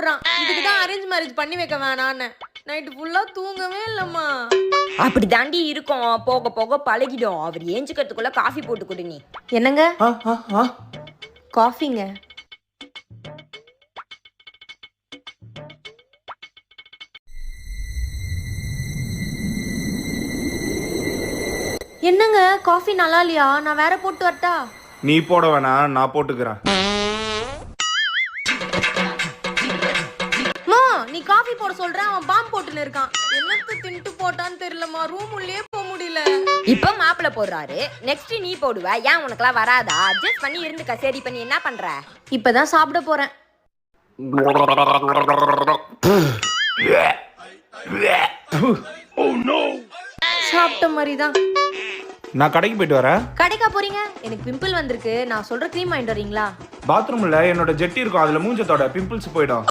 போடுறான். இதுக்கு தான் அரேஞ்ச் மேரேஜ் பண்ணி வைக்க வேணான்னு. நைட்டு ஃபுல்லா தூங்கவே இல்லம்மா. அப்படி தாண்டி இருக்கும், போக போக பழகிடும். அவர் ஏஞ்சுக்கிறதுக்குள்ள காஃபி போட்டு கொடு நீ. என்னங்க? காஃபிங்க. என்னங்க காஃபி நல்லா இல்லையா? நான் வேற போட்டு வரட்டா? நீ போட வேணாம், நான் போட்டுக்கிறேன். நீ காஃபி போட சொல்ற, அவன் பாம் போட்டுன்னு இருக்கான். என்னத்து தின்ட்டு போட்டான்னு தெரியலமா, ரூம் உள்ளே போக முடியல. இப்ப மாப்பிள்ள போடுறாரு, நெக்ஸ்ட் நீ போடுவ. ஏன் உனக்குலாம் வராதா? அட்ஜஸ்ட் பண்ணி இருந்துக்க. சரி பண்ணி என்ன பண்ற? இப்பதான் சாப்பிட போறேன். சாப்பிட்ட மாதிரிதான். நான் கடைக்கு போயிட்டு வரேன். கடைக்கா போறீங்க? எனக்கு பிம்பிள் வந்திருக்கு. நான் சொல்ற க்ரீம் வாங்கிட்டு வரீங்களா? பாத்ரூம்ல என்னோட ஜெட்டி இருக்கும், அதுல மூஞ்சத்தோட பிம்பிள்ஸ் போயிடும்.